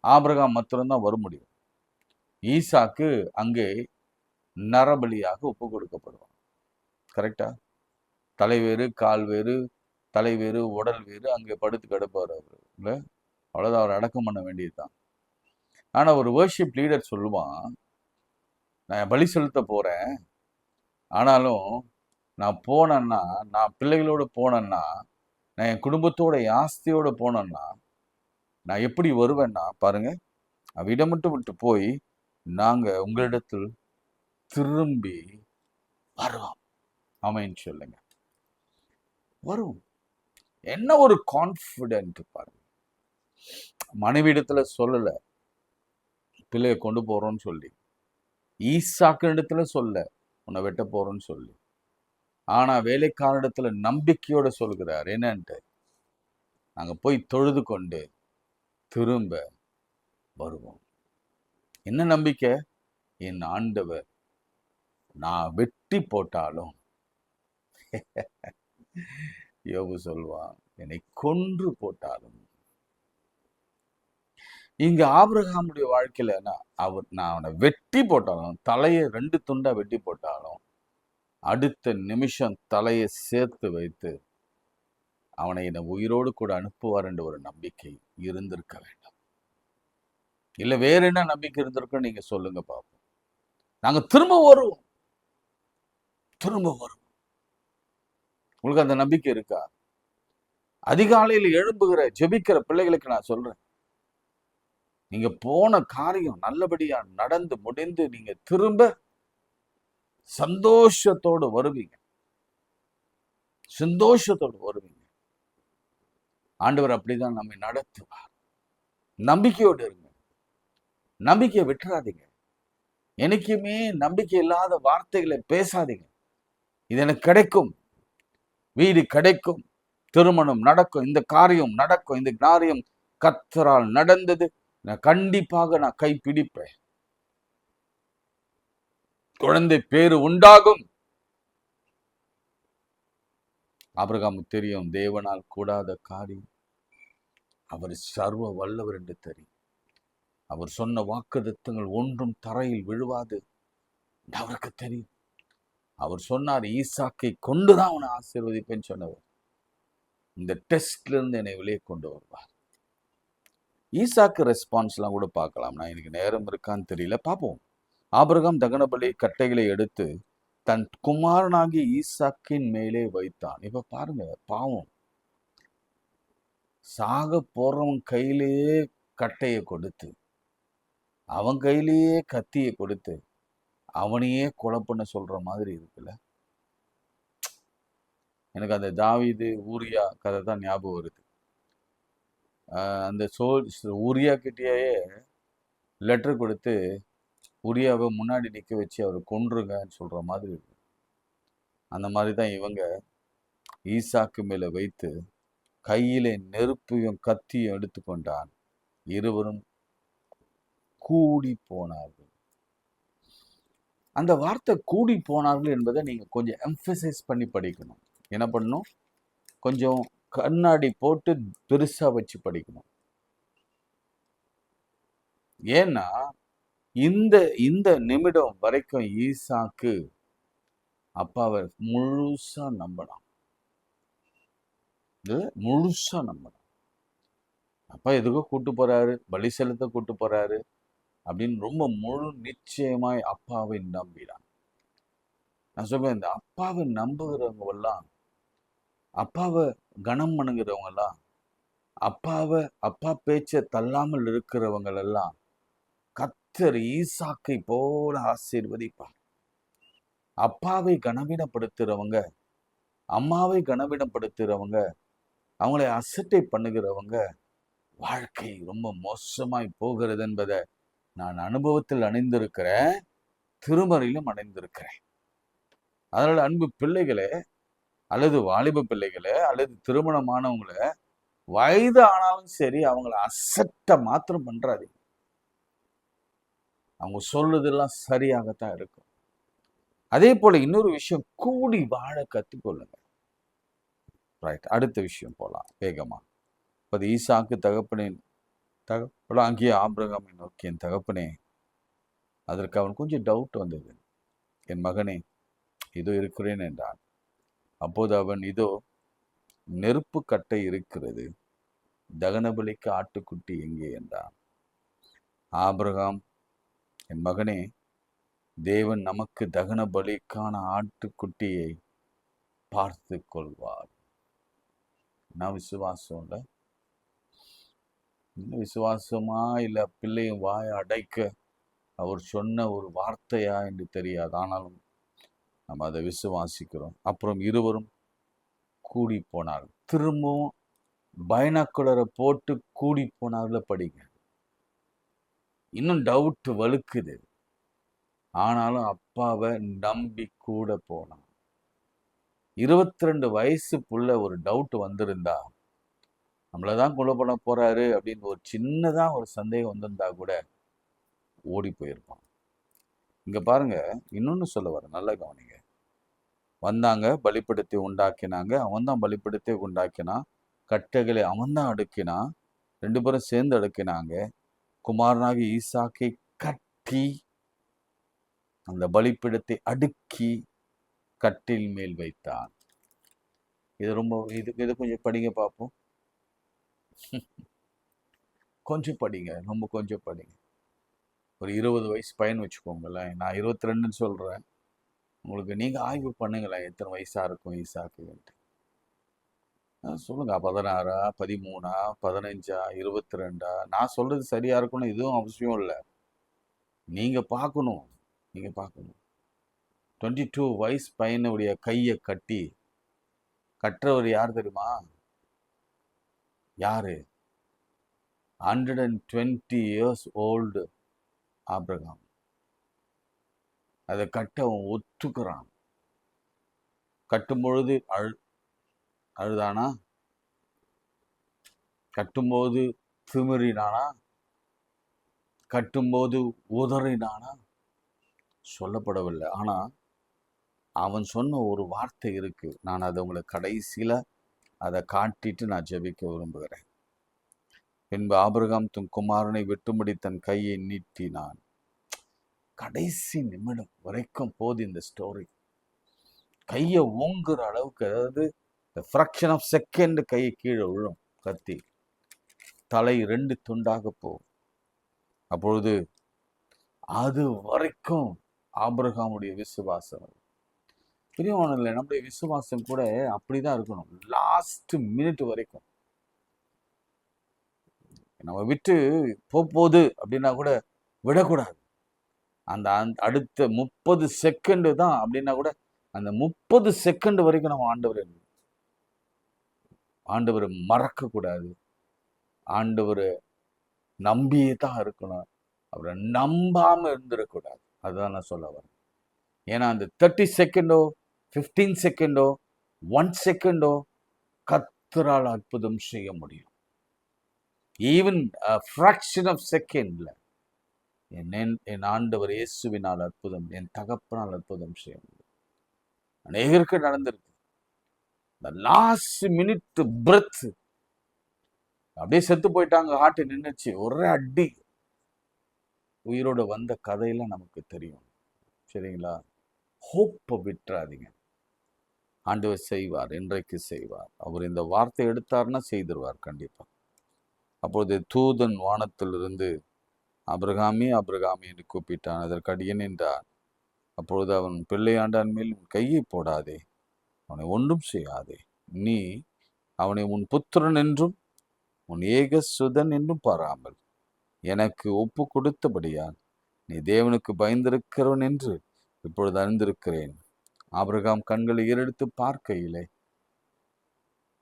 ஆபிரகாம் மாத்திரம்தான் வர முடியும். ஈசாக்கு அங்கே நரபலியாக ஒப்பு கொடுக்கப்படுவான். கரெக்டா? தலை வேறு, கால் வேறு, தலை வேறு, உடல் வேறு, அங்கே படுத்து கிடப்பார் அவர். இல்லை, அவ்வளோதான், அவர் அடக்கம் பண்ண வேண்டியதுதான். ஆனா ஒரு வர்ஷிப் லீடர் சொல்லுவான், நான் பலி செலுத்த போறேன், ஆனாலும் நான் போனேன்னா, நான் பிள்ளைகளோடு போனேன்னா, நான் என் குடும்பத்தோட ஆஸ்தியோட போனேன்னா நான் எப்படி வருவேன்னா பாருங்க, அவ்விடம் மட்டும் விட்டு போய் நாங்க உங்களிடத்தில் திரும்பி வருவோம். ஆமென் சொல்லுங்க. வரும். என்ன ஒரு கான்ஃபிடென்ட் பாருங்க. மனைவி இடத்துல சொல்லல, பிள்ளைய கொண்டு போறோம்னு சொல்லி, ஈசாக்கு இடத்துல சொல்ல உன்னை வெட்ட போறோம்னு சொல்லி, ஆனா வேலைக்காரனிடத்துல நம்பிக்கையோட சொல்கிறார். என்னன்ட்டு, நாங்க போய் தொழுது கொண்டு திரும்ப வருவோம். என்ன நம்பிக்கை? என் ஆண்டவர் நான் வெட்டி போட்டாலும் யோபு சொல்வான், என்னை கொன்று போட்டாலும். இங்க ஆபிரகாமுடைய வாழ்க்கையில நான் அவனை வெட்டி போட்டாலும், தலையை 2 துண்டா வெட்டி போட்டாலும், அடுத்த நிமிஷம் தலையை சேர்த்து வைத்து அவனை என்னை உயிரோடு கூட அனுப்புவார் என்ற ஒரு நம்பிக்கை இருந்திருக்க வேண்டும். இல்ல வேற என்ன நம்பிக்கை இருந்திருக்கும் நீங்க சொல்லுங்க பாப்போம். நாங்க திரும்ப வருவோம். உங்களுக்கு அந்த நம்பிக்கை இருக்கா? அதிகாலையில் எழும்புகிற ஜெபிக்கிற பிள்ளைகளுக்கு நான் சொல்றேன், நீங்க போன காரியம் நல்லபடியா நடந்து முடிந்து நீங்க திரும்ப சந்தோஷத்தோடு வருவீங்க. ஆண்டவர் அப்படிதான் நம்மை நடத்துவார். நம்பிக்கையோடு இருங்க. நம்பிக்கையை விட்டுறாதீங்க. எனக்குமே நம்பிக்கை இல்லாத வார்த்தைகளை பேசாதீங்க. இது எனக்கு கிடைக்கும், வீடு கிடைக்கும், திருமணம் நடக்கும், இந்த காரியம் நடக்கும், இந்த காரியம் கர்த்தரால் நடந்தது, கண்டிப்பாக நான் கைப்பிடிப்பேன், குழந்தை பேரு உண்டாகும். ஆபிரகாமுக்கு தெரியும், தேவனால் கூடாத காரியம் அவர் சர்வ வல்லவர் என்று தெரியும். அவர் சொன்ன வாக்குத்தத்தங்கள் ஒன்றும் தரையில் விழுவாது அவருக்கு தெரியும். அவர் சொன்னார், ஈசாக்கை கொண்டுதான் அவனை ஆசீர்வதிப்பேன்னு சொன்னவர் இந்த டெஸ்ட்ல இருந்து என்னை வெளியே கொண்டு வருவார். ஈசாக்கு ரெஸ்பான்ஸ்லாம் கூட பார்க்கலாம். நான் எனக்கு நேரம் இருக்கான்னு தெரியல, பார்ப்போம். ஆபிரகாம் தகனபலி கட்டைகளை எடுத்து தன் குமாரனாகிய ஈசாக்கின் மேலே வைத்தான். இப்ப பாருங்க, பாவம், சாக போறவன் கையிலேயே கட்டையை கொடுத்து, அவன் கையிலேயே கத்தியை கொடுத்து அவனையே கொலை பண்ண சொல்ற மாதிரி இருக்குல்ல. எனக்கு அந்த தாவீது ஊரியா கதை தான் ஞாபகம் வருது. அந்த ஊரியா கிட்டேயே லெட்டர் கொடுத்து உரியாவை முன்னாடி நிற்க வச்சு அவர் கொன்றுங்கன்னு சொல்ற மாதிரி இருக்கு. அந்த மாதிரி தான் இவங்க ஈசாக்கு மேல வைத்து கையிலே நெருப்பையும் கத்தியும் எடுத்துக்கொண்டான். இருவரும் கூடி போனார்கள். அந்த வார்த்தை கூடி போனார்கள் என்பதை நீங்க கொஞ்சம் எம்பசைஸ் பண்ணி படிக்கணும். என்ன பண்ணணும்? கொஞ்சம் கண்ணாடி போட்டு பெருசா வச்சு படிக்கணும். ஏன்னா இந்த இந்த நிமிடம் வரைக்கும் ஈசாக்கு அப்பாவை முழுசா நம்பலாம். அப்பா எதுக்கோ கூட்டு போறாரு, பலி செலுத்த கூட்டு போறாரு அப்படின்னு ரொம்ப முழு நிச்சயமாய் அப்பாவை நம்பினான். நான் சொல்றேன், இந்த அப்பாவை நம்புகிறவங்க எல்லாம், அப்பாவை கனம் பண்ணுகிறவங்க எல்லாம், அப்பா பேச்ச தள்ளாமல் இருக்கிறவங்க எல்லாம் கர்த்தர் ஈசாக்கை போல ஆசீர்வதிப்பார். அப்பாவை கனவீனப்படுத்துறவங்க, அம்மாவை கனவீனப்படுத்துறவங்க, அவங்களை அசட்டை பண்ணுகிறவங்க வாழ்க்கை ரொம்ப மோசமாய் போகிறது என்பதை நான் அனுபவத்தில் அணிந்திருக்கிறேன், திருமறையிலும் அடைந்திருக்கிறேன். அதனால அன்பு பிள்ளைகளே, அல்லது வாலிப பிள்ளைகளே, அல்லது திருமணமானவங்களை, வயது ஆனாலும் சரி, அவங்கள அசட்ட மாத்திரம் பண்றாதீங்க. அவங்க சொல்றதெல்லாம் சரியாகத்தான் இருக்கும். அதே போல இன்னொரு விஷயம், கூடி வாழ கத்துக்கொள்ளுங்க. ரைட், அடுத்த விஷயம் போலாம் வேகமா. இப்ப ஈசாக்கு தகப்பனின் அங்கேயே ஆபிரகாமை நோக்கி, என் தகப்பனே. அதற்கு அவன் கொஞ்சம் டவுட் வந்தது. என் மகனே, இதோ இருக்கிறேன் என்றான். அப்போது அவன், இதோ நெருப்பு கட்டை இருக்கிறது, தகனபலிக்கு ஆட்டுக்குட்டி எங்கே என்றான். ஆபிரகாம், என் மகனே, தேவன் நமக்கு தகன பலிக்கான ஆட்டுக்குட்டியை பார்த்து கொள்வார். நான் விசுவாசம் இல்லை, விசுவாசமா இல்ல பிள்ளையும் வாய அடைக்க அவர் சொன்ன ஒரு வார்த்தையா என்று தெரியாது. ஆனாலும் நம்ம அதை விசுவாசிக்கிறோம். அப்புறம் இருவரும் கூடி போனார்கள். திரும்பவும் பைனாக்குலரை போட்டு கூடி போனார்கள். படிங்க, இன்னும் டவுட் வலுக்குது. ஆனாலும் அப்பாவை நம்பி கூட போனான். 22 வயசு புள்ள ஒரு டவுட் வந்திருந்தா, நம்மளதான் கொலை பண்ண போறாரு அப்படின்னு ஒரு சின்னதா ஒரு சந்தேகம் வந்திருந்தா கூட ஓடி போயிருப்பான். இங்க பாருங்க, இன்னொன்னு சொல்ல வர, நல்லா கவனிங்க. வந்தாங்க, பலிபீடத்தை உண்டாக்கினாங்க. அவன் தான் பலிபீடத்தை உண்டாக்கினான். கட்டைகளை அவன் தான் அடுக்கினான். 2 பேரும் சேர்ந்து அடுக்கினாங்க. குமாரனாகி ஈசாக்கை கட்டி அந்த பலிபீடத்தை அடுக்கி கட்டில் மேல் வைத்தான். இது ரொம்ப இது கொஞ்சம் படிங்க பார்ப்போம். கொஞ்சம் படிங்க, ரொம்ப கொஞ்சம் படிங்க. ஒரு 20 வயசு பையன் வச்சுக்கோங்களேன். நான் 22ன்னு சொல்றேன். உங்களுக்கு நீங்க ஆய்வு பண்ணுங்களேன், எத்தனை வயசா இருக்கும் ஈசாக்குன்ட்டு. சொல்லுங்க, 16, 13, 15, 22. நான் சொல்றது சரியா இருக்கணும் இதுவும் அவசியம் இல்லை. நீங்க பார்க்கணும், நீங்க பார்க்கணும். 22 வயசு பையனுடைய கையை கட்டி, கற்றவர் யார் தெரியுமா? யாரு? 120 years old ஆபிரகாம். அதை கட்ட அவன் ஒத்துக்கிறான். கட்டும் பொழுது அழுதானா? கட்டும்போது திமிரினானா? கட்டும்போது உதறினானா? சொல்லப்படவில்லை. ஆனா அவன் சொன்ன ஒரு வார்த்தை இருக்கு. நான் அதை உங்களுக்கு கடைசியில அதை காட்டிட்டு நான் ஜெபிக்க விரும்புகிறேன். பின்பு ஆபிரகாம் தன் குமாரனை வெட்டும்படி தன் கையை நீட்டினான். கடைசி நிமிடம் வரைக்கும் போது இந்த ஸ்டோரி. கையை ஓங்குற அளவுக்கு, அதாவது ஃப்ராக்ஷன் ஆஃப் செகண்ட் கையை கீழே விழும் கத்தி, தலை 2 துண்டாக போகும். அப்பொழுது அது வரைக்கும் ஆபிரகாமுடைய விசுவாசம். பிரியமானவர்களே, நம்முடைய விசுவாசம் கூட அப்படிதான் இருக்கணும். லாஸ்ட் மினிட் வரைக்கும். நம்ம விட்டு போகுது அப்படின்னா கூட விடக்கூடாது. அந்த அடுத்த 30 செகண்ட் தான் அப்படின்னா கூட அந்த 30 செகண்ட் வரைக்கும் நம்ம ஆண்டவரை மறக்க கூடாது. ஆண்டவரை நம்பியே தான் இருக்கணும். அவரை நம்பாம இருந்துடக்கூடாது. அதுதான் நான் சொல்ல வரேன். ஏன்னா அந்த 30 செகண்டோ 15 செகண்டோ 1 செகண்டோ கர்த்தரால் அற்புதம் செய்ய முடியும். ஈவன் ஃப்ராக்ஷன் ஆஃப் செகண்ட்ல என் ஆண்டவர் இயேசுவினால் அற்புதம், என் தகப்பனால் அற்புதம் செய்ய முடியும். அநேகருக்கு நடந்திருக்கு. இந்த லாஸ்ட் மினிட் பிரெத் அப்படியே செத்து போயிட்டாங்க. ஹார்ட் நின்னுச்சு, ஒரே அடி, உயிரோட வந்த கதையெல்லாம் நமக்கு தெரியும். சரிங்களா? ஹோப்பை விட்டுறாதீங்க. ஆண்டவர் செய்வார், இன்றைக்கு செய்வார். அவர் இந்த வார்த்தை எடுத்தார்னா செய்திருவார் கண்டிப்பா. அப்போது தூதன் வானத்திலிருந்து ஆபிரகாமே ஆபிரகாமே என்று கூப்பிட்டான். அதற்கு அடியேன் என்றான். அப்பொழுது அவன் பிள்ளையாண்டான் மேல் கையை போடாதே, அவனை ஒன்றும் செய்யாதே. நீ அவனை உன் புத்திரன் என்றும் உன் ஏக சுதன் என்றும் பாராமல் எனக்கு ஒப்பு கொடுத்தபடியால் நீ தேவனுக்கு பயந்திருக்கிறவன் என்று இப்பொழுது அறிந்திருக்கிறேன். ஆபிரகாம் கண்களை ஏறெடுத்து பார்க்கையிலே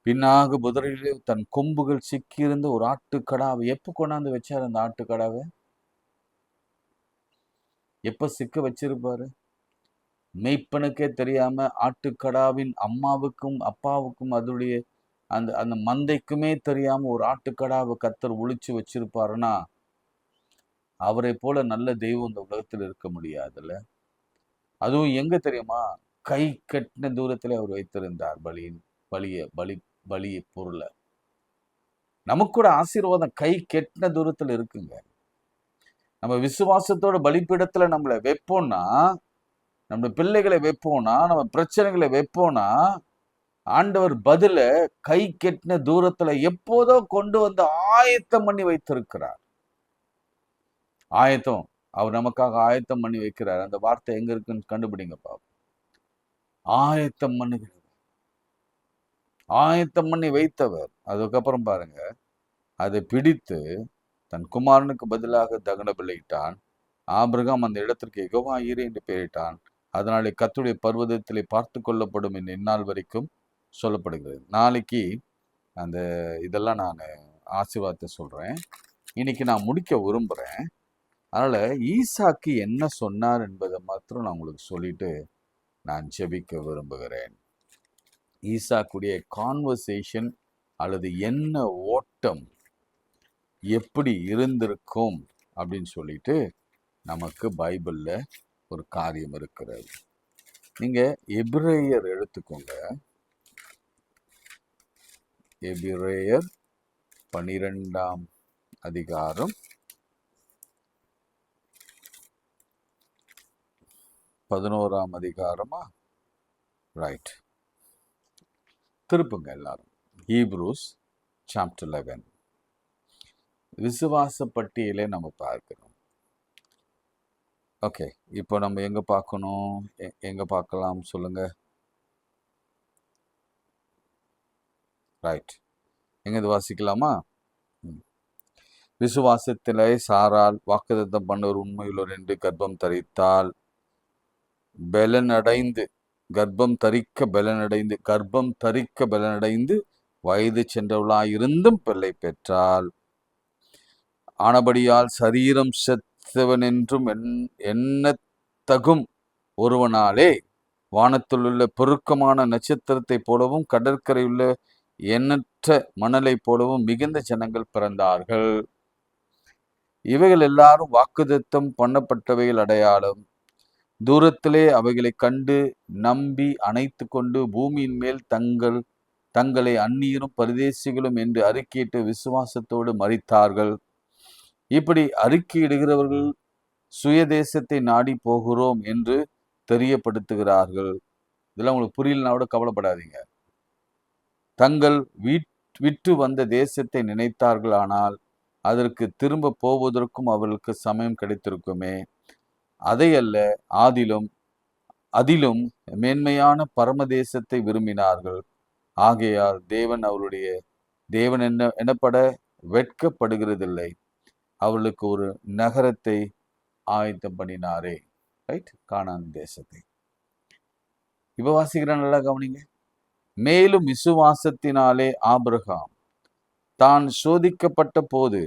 பின்னாக புதரிலே தன் கொம்புகள் சிக்கியிருந்த ஒரு ஆட்டுக்கடாவை, எப்ப கொண்டாந்து வச்சார் அந்த ஆட்டுக்கடாவை? எப்ப சிக்க வச்சிருப்பாரு? மெய்ப்பனுக்கே தெரியாம ஆட்டுக்கடாவின் அம்மாவுக்கும் அப்பாவுக்கும் அதனுடைய அந்த அந்த மந்தைக்குமே தெரியாம ஒரு ஆட்டுக்கடாவை கர்த்தர் ஒளிச்சு வச்சிருப்பாருன்னா அவரை போல நல்ல தெய்வம் இந்த உலகத்தில் இருக்க முடியாதுல்ல. அதுவும் எங்க தெரியுமா? கை கட்டின தூரத்துல அவர் வைத்திருந்தார் பலிய பொருளை. நமக்கு கூட ஆசீர்வாதம் கை கெட்டின தூரத்துல இருக்குங்க. நம்ம விசுவாசத்தோட பலிப்பீடத்துல நம்மளை வைப்போம்னா, நம்ம பிள்ளைகளை வைப்போம்னா, நம்ம பிரச்சனைகளை வைப்போம்னா, ஆண்டவர் பதில கை கெட்டின தூரத்துல எப்போதோ கொண்டு வந்து ஆயத்தம் பண்ணி வைத்திருக்கிறார். ஆயத்தம், அவர் நமக்காக ஆயத்தம் பண்ணி வைக்கிறார். அந்த வார்த்தை எங்க இருக்குன்னு கண்டுபிடிங்க பாப்போம். ஆயத்தம் பண்ணுகிறது, ஆயத்தம் பண்ணி வைத்தவர். அதுக்கப்புறம் பாருங்க, அதை பிடித்து தன் குமாரனுக்கு பதிலாக தகன பலியிட்டான். ஆபிரகாம் அந்த இடத்திற்கு யெகோவா ஈரே என்று பெயரிட்டான். அதனாலே கர்த்தருடைய பர்வதத்திலே பார்த்து கொள்ளப்படும் என்று இந்நாள் வரைக்கும் சொல்லப்படுகிறது. நாளைக்கு அந்த இதெல்லாம் நான் ஆசீர்வாதத்தை சொல்றேன். இன்னைக்கு நான் முடிக்க விரும்புறேன். அதனால ஈசாக்கு என்ன சொன்னார் என்பதை மாத்திரம் நான் உங்களுக்கு சொல்லிட்டு நான் ஜெபிக்க விரும்புகிறேன். ஈசாக்குடைய கான்வர்சேஷன் அல்லது என்ன ஓட்டம் எப்படி இருந்திருக்கும் அப்படின்னு சொல்லிட்டு நமக்கு பைபிள்ல ஒரு காரியம் இருக்கிறது. நீங்க எபிரேயர் எடுத்துக்கோங்க. எபிரேயர் 12ஆம் அதிகாரம் 11ஆம் அதிகாரமா, ரைட், திருப்புங்க எல்லாரும். ஹீப்ரூஸ் சாப்டர் 11 விசுவாச பட்டியலை நம்ம பார்க்கிறோம். ஓகே, இப்போ நம்ம எங்க பார்க்கணும், எங்க பார்க்கலாம் சொல்லுங்க. ரைட், எங்க இது வாசிக்கலாமா? விசுவாசத்திலே சாரால் வாக்குத்தத்தம் பண்ணவர் உண்மையுள்ளவர் என்று கர்ப்பம் தரித்தால் பலனடைந்து, கர்ப்பம் தரிக்க பலனடைந்து வயது சென்றவளாயிருந்தும் பிள்ளை பெற்றால், ஆனபடியால் சரீரம் செத்தவன் என்றும் எண்ணத்தகும் ஒருவனாலே வானத்திலுள்ள பெருக்கமான நட்சத்திரத்தை போலவும் கடற்கரையுள்ள எண்ணற்ற மணலை போலவும் மிகுந்த ஜனங்கள் பிறந்தார்கள். இவைகள் எல்லாரும் வாக்குத்தத்தம் பண்ணப்பட்டவைகள் அடையாளம். தூரத்திலே அவைகளை கண்டு நம்பி அணைத்து கொண்டு பூமியின் மேல் தங்களை அந்நியரும் பரதேசிகளும் என்று அறிக்கையிட்டு விசுவாசத்தோடு மரித்தார்கள். இப்படி அறிக்கையிடுகிறவர்கள் சுயதேசத்தை நாடி போகிறோம் என்று தெரியப்படுத்துகிறார்கள். இதெல்லாம் உங்களுக்கு புரியலனா கூட கவலைப்படாதீங்க. தங்கள் விட்டு வந்த தேசத்தை நினைத்தார்கள், ஆனால் அதற்கு திரும்ப போவதற்கும் அவர்களுக்கு சமயம் கிடைத்திருக்குமே. அதையல்ல, அதிலும் மேன்மையான பரமதேசத்தை விரும்பினார்கள். ஆகையால் தேவன் எனப்பட வெட்கப்படுகிறதில்லை, அவளுக்கு ஒரு நகரத்தை ஆயத்தம் பண்ணினாரே. ரைட், கானான் தேசத்தை. இப்ப வாசிக்கிற நல்லா கவனிங்க. மேலும் விசுவாசத்தினாலே ஆபிரகாம் தான் சோதிக்கப்பட்ட போது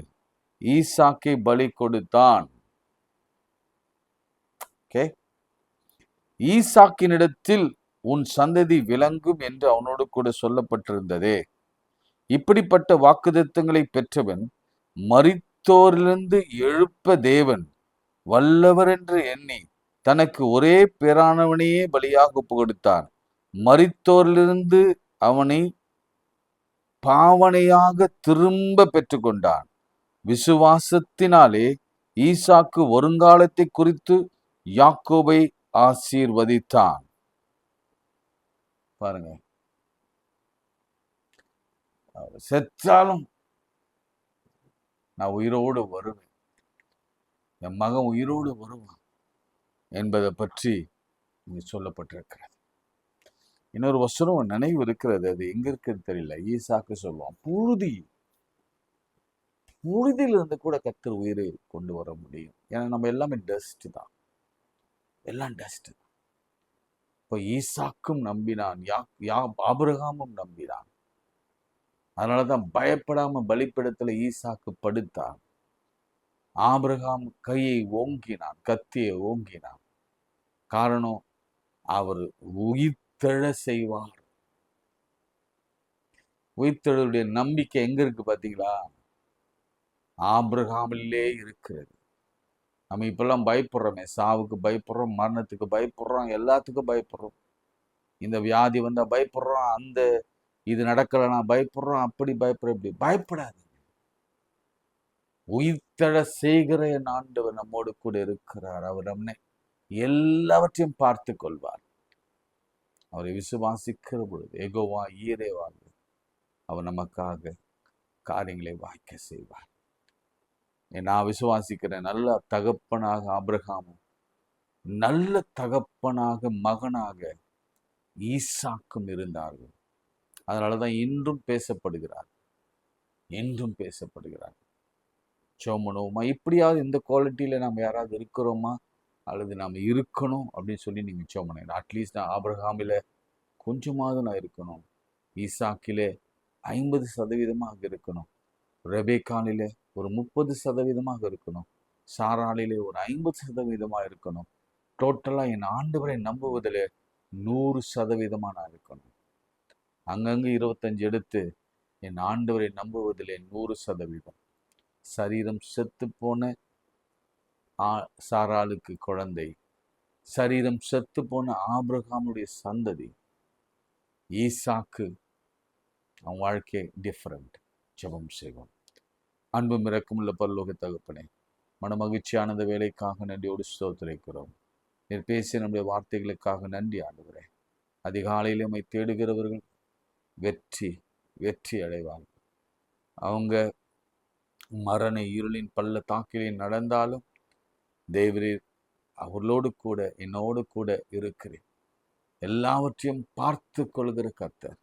ஈசாக்கை பலி கொடுத்தான். ஈசாக்கினிடத்தில் உன் சந்ததி விளங்கும் என்று அவனோடு கூட சொல்லப்பட்டிருந்ததே. இப்படிப்பட்ட வாக்குத்தத்தங்களை பெற்றவன் மரித்தோரிலிருந்து எழுப்ப தேவன் வல்லவர் என்று எண்ணி தனக்கு ஒரே பேரானவனையே பலியாக ஒப்பு கொடுத்தான். மரித்தோரிலிருந்து அவனை பாவனையாக திரும்ப பெற்றுக்கொண்டான். விசுவாசத்தினாலே ஈசாக்கு வருங்காலத்தை குறித்து யாக்கோபை ஆசீர்வதித்தான். பாருங்க, செத்தாலும் நான் உயிரோடு வருவேன், என் மகன் உயிரோடு வருவான் என்பதை பற்றி இங்க சொல்லப்பட்டிருக்கிறது. இன்னொரு வசனம் நினைவு இருக்கிறது, அது எங்க இருக்குன்னு தெரியல. ஈசாக்கு சொல்லுவான், புழுதியிலிருந்து கூட கர்த்தர் உயிரை கொண்டு வர முடியும். ஏன்னா நம்ம எல்லாமே டஸ்ட் தான், எல்லாம் டஸ்ட். இப்போ ஈசாக்கும் நம்பினான், ஆபிரகாமும் நம்பினான். அதனாலதான் பயப்படாம பலிபீடத்துல ஈசாக்கு படுத்தான். ஆபிரகாம் கையை ஓங்கினான், கத்தியை ஓங்கினான். காரணம், அவர் உயிர்த்தெழ செய்வார். உயிர்த்தெழுடைய நம்பிக்கை எங்க இருக்கு பாத்தீங்களா? ஆபிரகாமிலே இருக்கிறது. நம்ம இப்பெல்லாம் பயப்படுறோமே, சாவுக்கு பயப்படுறோம், மரணத்துக்கு பயப்படுறோம், எல்லாத்துக்கும் பயப்படுறோம். இந்த வியாதி வந்தா பயப்படுறோம், இது நடக்கலைன்னா பயப்படுறோம், அப்படி பயப்படுறோம். இப்படி பயப்படாது. உயிர்த்தெழ செய்கிற என் ஆண்டவர் நம்மோடு கூட இருக்கிறார். அவர் நம்மை எல்லாவற்றையும் பார்த்து கொள்வார். அவரை விசுவாசிக்கிற பொழுது யெகோவா ஈரே வாழ்வு, அவர் நமக்காக காரியங்களை வாய்க்க செய்வார். நான் விசுவாசிக்கிறேன், நல்ல தகப்பனாக ஆபிரகாமும், நல்ல தகப்பனாக மகனாக ஈசாக்கும் இருந்தார்கள். அதனாலதான் இன்றும் பேசப்படுகிறார். சோமனோமா, இப்படியாவது இந்த குவாலிட்டியில நம்ம யாராவது இருக்கிறோமா, அல்லது நாம இருக்கணும் அப்படின்னு சொல்லி நீங்க சோமன. அட்லீஸ்ட் நான் ஆபிரகாமில கொஞ்சமாவது நான் இருக்கணும், ஈசாக்கிலே 50% இருக்கணும், ரெபேக்கானிலே ஒரு 30% இருக்கணும், சாராளிலே ஒரு 50% இருக்கணும். டோட்டலா என் ஆண்டவரை நம்புவதிலே 100% நான் இருக்கணும். அங்கங்க 25 எடுத்து என் ஆண்டவரை நம்புவதிலே 100%. சரீரம் செத்து போன சாராளுக்கு குழந்தை, சரீரம் செத்து போன ஆபிரகாமுடைய சந்ததி, ஈசாக்கு, அவன் வாழ்க்கை டிஃபரண்ட். ஜெபம் செய்வோம். அன்பும் இரக்கமுள்ள பரலோக தகப்பனே, மனமகிழ்ச்சியான இந்த வேலைக்காக நன்றியோடு ஸ்தோத்திரிக்கிறோம். நீர் பேசிய நம்முடைய வார்த்தைகளுக்காக நன்றி ஆண்டவரே. அதிகாலையில் உம்மை தேடுகிறவர்கள் வெற்றி அடைவார்கள். அவங்க மரண இருளின் பள்ளத்தாக்கிலே நடந்தாலும் தேவரீர் அவர்களோடு கூட என்னோடு கூட இருக்கிறேன். எல்லாவற்றையும் பார்த்து கொள்கிற கர்த்தர்.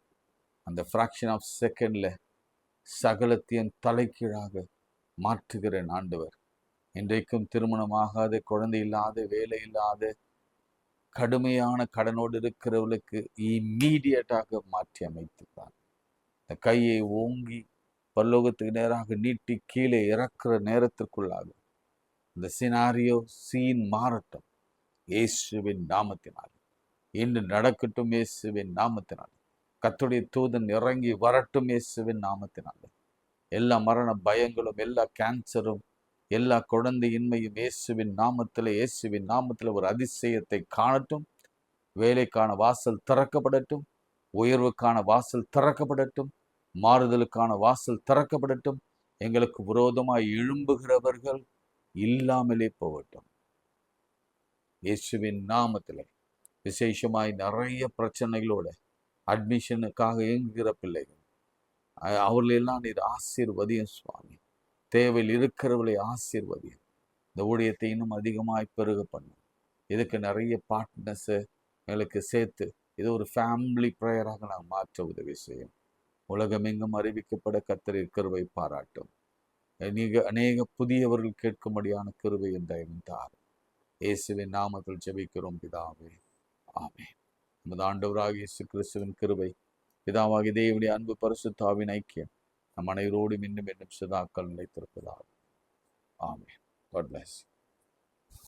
அந்த ஃப்ராக்ஷன் ஆஃப் செகண்ட்ல சகலத்தையும் தலைக்கீழாக மாற்றுகிற ஆண்டவர். இன்றைக்கும் திருமணமாகாத, குழந்தை இல்லாத, வேலை இல்லாத, கடுமையான கடனோடு இருக்கிறவர்களுக்கு இம்மீடியட்டாக மாற்றி அமைத்துப்பார். இந்த கையை ஓங்கி பரலோகத்துக்கு நேராக நீட்டி கீழே இறக்குற நேரத்திற்குள்ளாக இந்த சினாரியோ சீன் மாறட்டும் இயேசுவின் நாமத்தினால். இன்று நடக்கட்டும் இயேசுவின் நாமத்தினால். கர்த்தருடைய தூதன் இறங்கி வரட்டும் இயேசுவின் நாமத்தினால். எல்லா மரண பயங்களும், எல்லா கேன்சரும், எல்லா குழந்தையின்மையும் இயேசுவின் நாமத்தில் ஒரு அதிசயத்தை காணட்டும். வேலைக்கான வாசல் திறக்கப்படட்டும். உயர்வுக்கான வாசல் திறக்கப்படட்டும். மாறுதலுக்கான வாசல் திறக்கப்படட்டும். எங்களுக்கு விரோதமாய் எழும்புகிறவர்கள் இல்லாமலே போகட்டும் இயேசுவின் நாமத்தில். விசேஷமாய் நிறைய பிரச்சனைகளோட அட்மிஷனுக்காக இயங்குகிற பிள்ளைகள், அவர்களெல்லாம் நீர் ஆசீர்வதியும் சுவாமி. தேவையில் இருக்கிறவர்களை ஆசீர்வதியும். இந்த ஊழியத்தை இன்னும் அதிகமாய் பெருக பண்ணும். இதுக்கு நிறைய பார்ட்னர்ஸை எங்களுக்கு சேர்த்து இது ஒரு ஃபேமிலி ப்ரேயராக நாங்கள் மாற்ற உதவி செய்யும். உலகமெங்கும் அறிவிக்கப்பட கர்த்தர் கிருபை பாராட்டும். அநேக புதியவர்கள் கேட்கும்படியான கிருபை என்றார். இயேசுவின் நாமத்தில் ஜெபிக்கிறோம் பிதாவே, ஆமென். நமது ஆண்டவராகிய இயேசு கிறிஸ்துவின் கிருபை, பிதாவாகிய தேவனுடைய அன்பு, பரிசுத்த ஆவியின் ஐக்கியம் நம் அனைவரோடும் இன்னும் சதாக்கள் நிலைத்திருப்பதாக. ஆமென். God bless you.